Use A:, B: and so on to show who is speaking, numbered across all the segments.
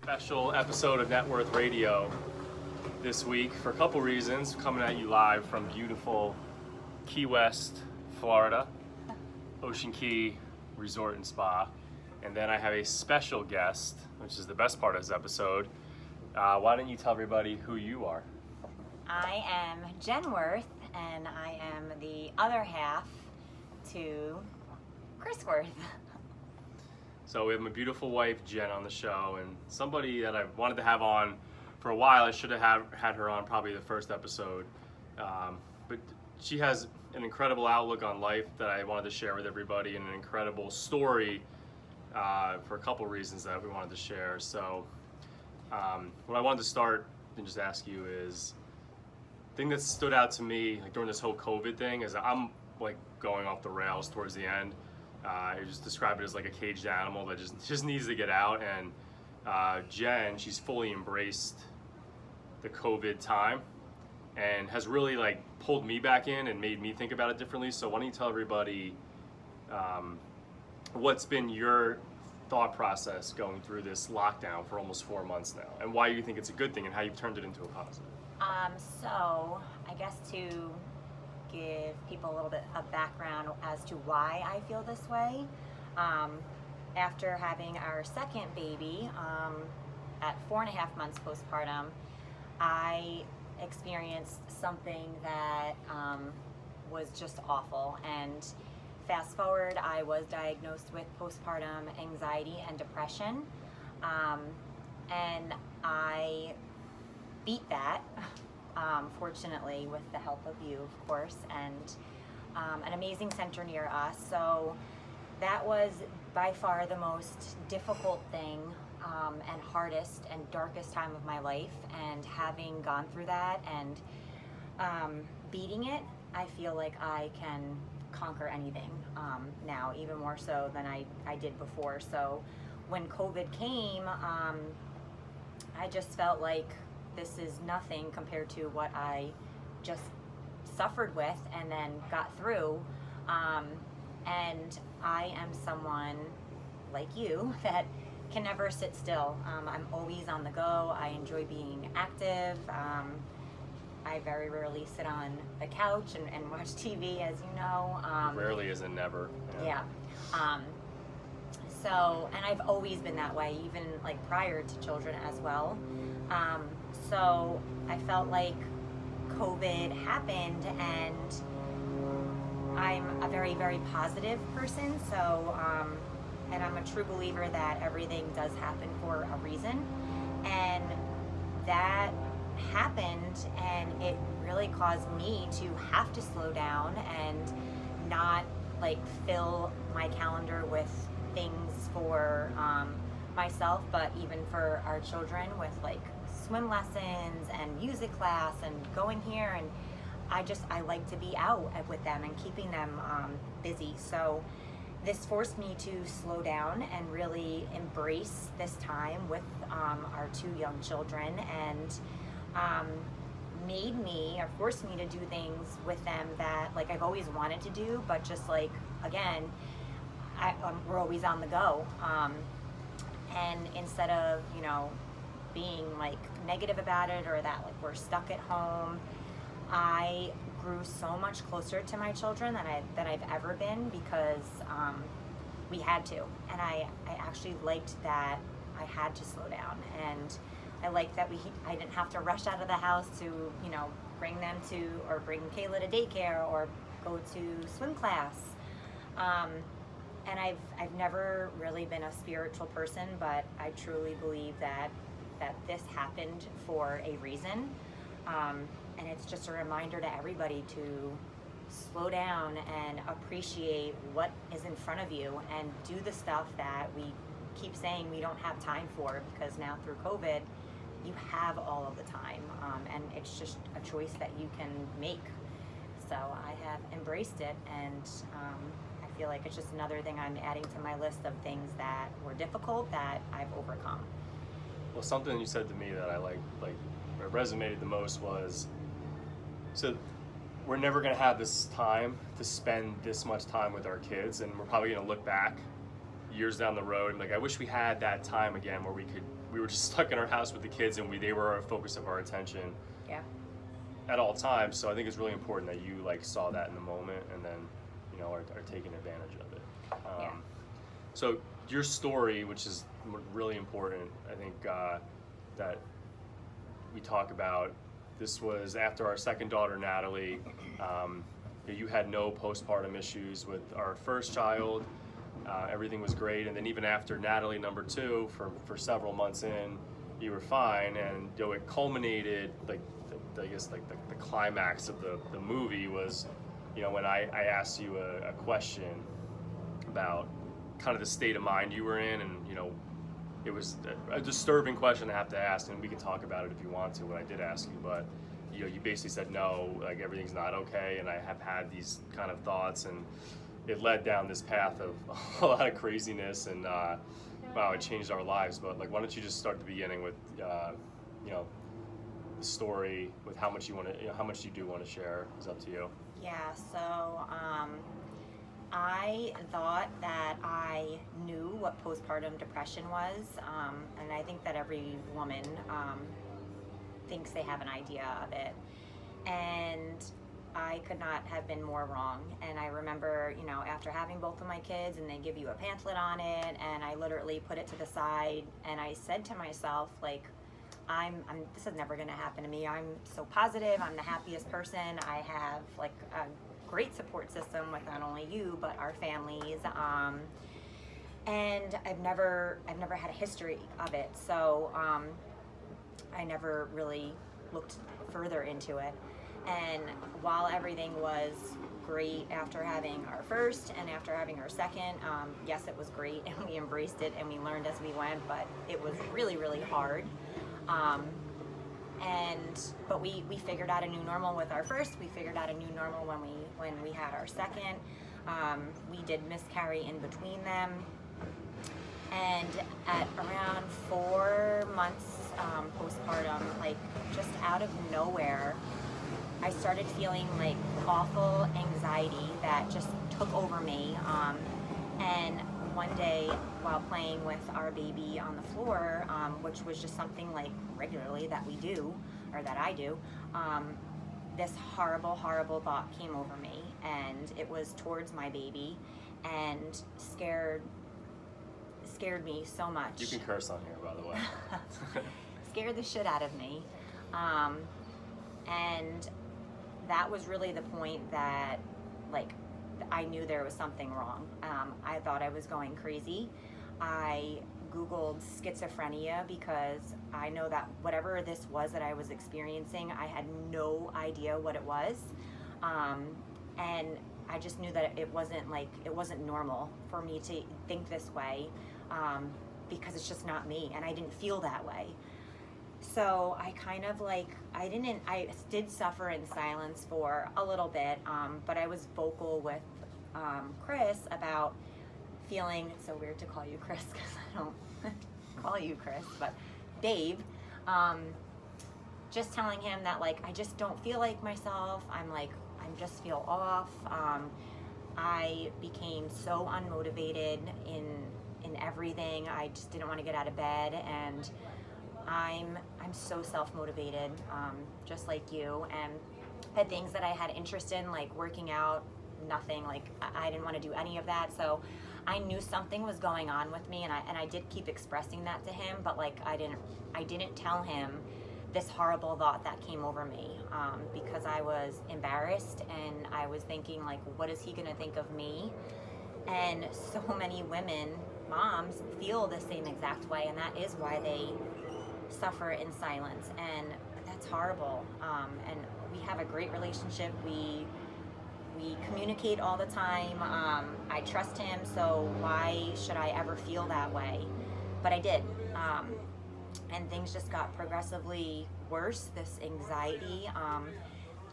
A: Special episode of Jenn Wirth Radio this week for a couple reasons. Coming at you live from beautiful Key West, Florida, Ocean Key Resort and Spa. And then I have a special guest, which is the best part of this episode. Why don't you tell everybody who you are?
B: I am Jenn Wirth, and I am the other half to Chris Wirth.
A: So we have my beautiful wife, Jen, on the show, and somebody that I've wanted to have on for a while. I should have had her on probably the first episode. But she has an incredible outlook on life that I wanted to share with everybody, and an incredible story for a couple reasons that we wanted to share. So what I wanted to start and just ask you is, the thing that stood out to me during this whole COVID thing is I'm like going off the rails towards the end. I just describe it as like a caged animal that just needs to get out. And Jen, she's fully embraced the COVID time and has really like pulled me back in and made me think about it differently. So why don't you tell everybody what's been your thought process going through this lockdown for almost 4 months now, and why you think it's a good thing and how you've turned it into a positive?
B: So I guess to give people a little bit of background as to why I feel this way. After having our second baby, at 4.5 months postpartum, I experienced something that was just awful. And fast forward, I was diagnosed with postpartum anxiety and depression, and I beat that. Fortunately, with the help of you, of course, and an amazing center near us. So that was by far the most difficult thing and hardest and darkest time of my life. And having gone through that and beating it, I feel like I can conquer anything now, even more so than I did before. So when COVID came, I just felt like this is nothing compared to what I just suffered with and then got through. And I am someone like you that can never sit still. I'm always on the go. I enjoy being active. I very rarely sit on the couch and watch TV, as you know.
A: Rarely isn't never.
B: Yeah. So, and I've always been that way, even like prior to children as well. So I felt like COVID happened, and I'm a very, very positive person. So, and I'm a true believer that everything does happen for a reason. And that happened, and it really caused me to have to slow down and not like fill my calendar with things for myself, but even for our children with like swim lessons and music class and going here. And I like to be out with them and keeping them busy. So this forced me to slow down and really embrace this time with our 2 young children, and made me or forced me to do things with them that like I've always wanted to do, but just like, again, we're always on the go. And instead of, being like negative about it or that like we're stuck at home, I grew so much closer to my children than I've ever been, because we had to. And I actually liked that I had to slow down, and I liked that I didn't have to rush out of the house to, bring them to, or bring Kayla to daycare or go to swim class. And I've never really been a spiritual person, but I truly believe that this happened for a reason. And it's just a reminder to everybody to slow down and appreciate what is in front of you, and do the stuff that we keep saying we don't have time for, because now through COVID, you have all of the time, and it's just a choice that you can make. So I have embraced it, and I feel like it's just another thing I'm adding to my list of things that were difficult that I've overcome.
A: Well, something you said to me that I like resonated the most was, so we're never going to have this time to spend this much time with our kids, and we're probably going to look back years down the road, and like I wish we had that time again where we were just stuck in our house with the kids and they were a focus of our attention.
B: Yeah.
A: At all times. So I think it's really important that you like saw that in the moment and then, you know, are taking advantage of it.
B: Yeah.
A: So your story, which is really important, I think that we talk about. This was after our second daughter, Natalie. You had no postpartum issues with our first child. Everything was great, and then even after Natalie number 2, for several months in, you were fine, and you know, it culminated like I guess like the climax of the movie was, you know, when I asked you a question about kind of the state of mind you were in, and you know, it was a disturbing question to have to ask, and we can talk about it if you want to, what I did ask you, but you know, you basically said no, like everything's not okay, and I have had these kind of thoughts, and it led down this path of a lot of craziness, and wow, it changed our lives. But like, why don't you just start the beginning with, you know, the story with how much you want to, you know, how much you do want to share is up to you.
B: Yeah. So I thought that I knew what postpartum depression was, and I think that every woman thinks they have an idea of it, and I could not have been more wrong. And I remember, you know, after having both of my kids, and they give you a pamphlet on it, and I literally put it to the side, and I said to myself, like, this is never going to happen to me. I'm so positive. I'm the happiest person. I have like a great support system with not only you but our families. And I've never had a history of it, so I never really looked further into it. And while everything was great after having our first and after having our second, yes, it was great, and we embraced it and we learned as we went, but it was really, really hard. But we figured out a new normal with our first. We figured out a new normal when we had our second. We did miscarry in between them, and at around 4 months postpartum, like just out of nowhere, I started feeling like awful anxiety that just took over me. And one day, while playing with our baby on the floor, which was just something like regularly that we do, or that I do, this horrible, horrible thought came over me, and it was towards my baby, and scared me so much.
A: You can curse on here, by the way.
B: Scared the shit out of me. And that was really the point that, like, I knew there was something wrong. I thought I was going crazy. I Googled schizophrenia because I know that whatever this was that I was experiencing, I had no idea what it was. And I just knew that it wasn't normal for me to think this way, because it's just not me, and I didn't feel that way. So I kind of I did suffer in silence for a little bit, but I was vocal with Chris about feeling, it's so weird to call you Chris because I don't call you Chris, but Dave, just telling him that, like, I just don't feel like myself. I just feel off. I became so unmotivated in everything. I just didn't want to get out of bed, and I'm so self-motivated, just like you, and had things that I had interest in, like working out, nothing. Like, I didn't want to do any of that, so I knew something was going on with me, and I did keep expressing that to him, but like I didn't tell him this horrible thought that came over me, because I was embarrassed, and I was thinking, like, what is he gonna think of me? And so many women, moms, feel the same exact way, and that is why they suffer in silence, and that's horrible. And we have a great relationship. We communicate all the time. I trust him, so why should I ever feel that way? But I did. And things just got progressively worse. This anxiety,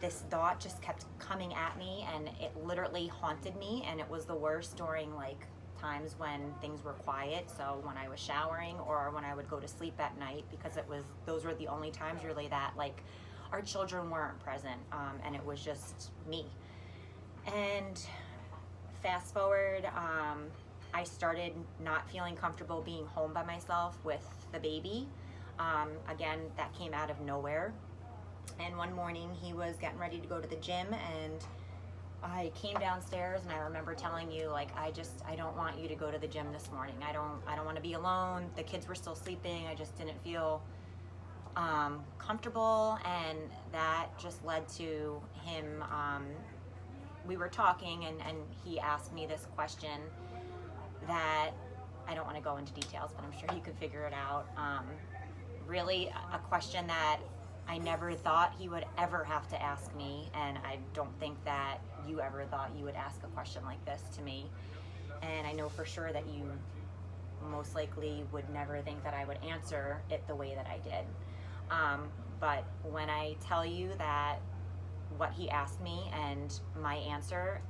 B: this thought just kept coming at me, and it literally haunted me, and it was the worst during like times when things were quiet, so when I was showering or when I would go to sleep at night, because those were the only times really that like our children weren't present, and it was just me. And fast forward, I started not feeling comfortable being home by myself with the baby. Again, that came out of nowhere. And one morning he was getting ready to go to the gym, and I came downstairs, and I remember telling you, like, I don't want you to go to the gym this morning. I don't want to be alone. The kids were still sleeping. I just didn't feel comfortable, and that just led to him. We were talking, and he asked me this question that I don't want to go into details, but I'm sure you could figure it out. Really a question that I never thought he would ever have to ask me, and I don't think that you ever thought you would ask a question like this to me. And I know for sure that you most likely would never think that I would answer it the way that I did. But when I tell you that what he asked me and my answer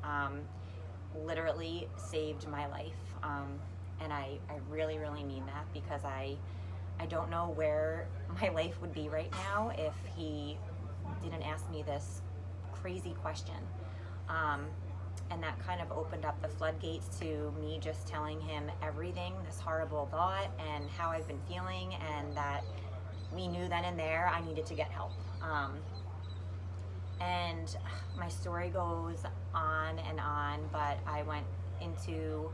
B: literally saved my life, and I really, really mean that, because I don't know where my life would be right now if he didn't ask me this crazy question. And that kind of opened up the floodgates to me just telling him everything, this horrible thought, and how I've been feeling, and that we knew then and there I needed to get help. And my story goes on and on, but I went into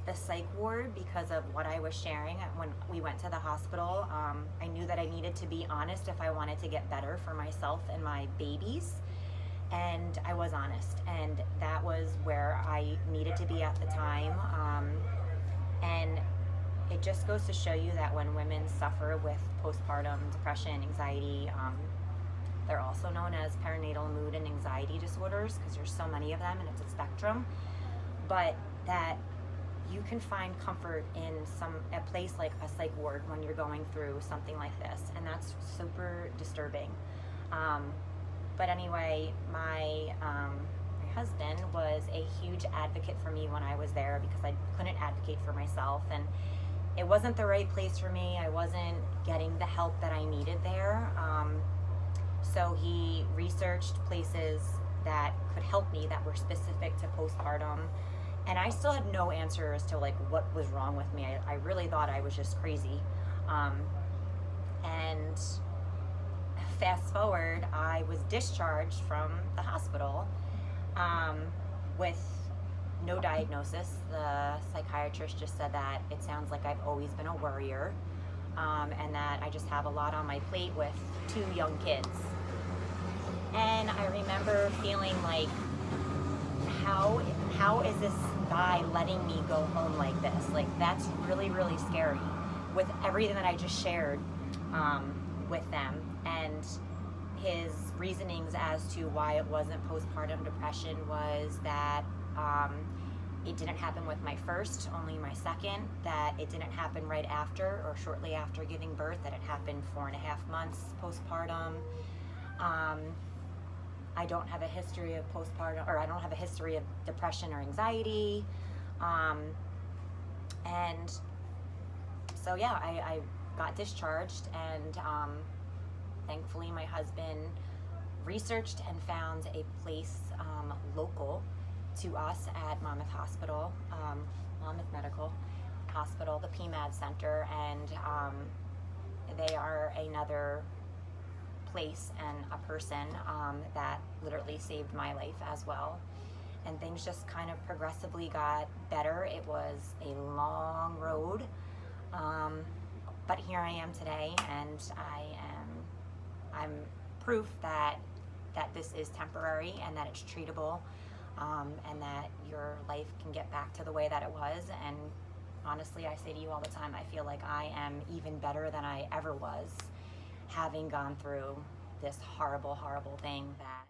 B: the psych ward because of what I was sharing when we went to the hospital. I knew that I needed to be honest if I wanted to get better for myself and my babies, and I was honest, and that was where I needed to be at the time. And it just goes to show you that when women suffer with postpartum depression, anxiety, they're also known as perinatal mood and anxiety disorders, because there's so many of them and it's a spectrum, but that you can find comfort in a place like a psych ward when you're going through something like this, and that's super disturbing. But anyway, my husband was a huge advocate for me when I was there, because I couldn't advocate for myself, and it wasn't the right place for me. I wasn't getting the help that I needed there. So he researched places that could help me that were specific to postpartum. And I still had no answer as to like what was wrong with me. I really thought I was just crazy. And fast forward, I was discharged from the hospital with no diagnosis. The psychiatrist just said that it sounds like I've always been a worrier, and that I just have a lot on my plate with 2 young kids. And I remember feeling like, how is this guy letting me go home like this? Like, that's really, really scary, with everything that I just shared with them. And his reasonings as to why it wasn't postpartum depression was that it didn't happen with my first, only my second, that it didn't happen right after or shortly after giving birth, that it happened 4.5 months postpartum. I don't have a history of postpartum, or I don't have a history of depression or anxiety. And so yeah, I got discharged, and thankfully my husband researched and found a place local to us at Monmouth Hospital, Monmouth Medical Hospital, the PMAD Center, and they are another place and a person that literally saved my life as well. And things just kind of progressively got better. It was a long road, but here I am today, and I'm proof that this is temporary, and that it's treatable, and that your life can get back to the way that it was. And honestly, I say to you all the time, I feel like I am even better than I ever was, having gone through this horrible, horrible thing that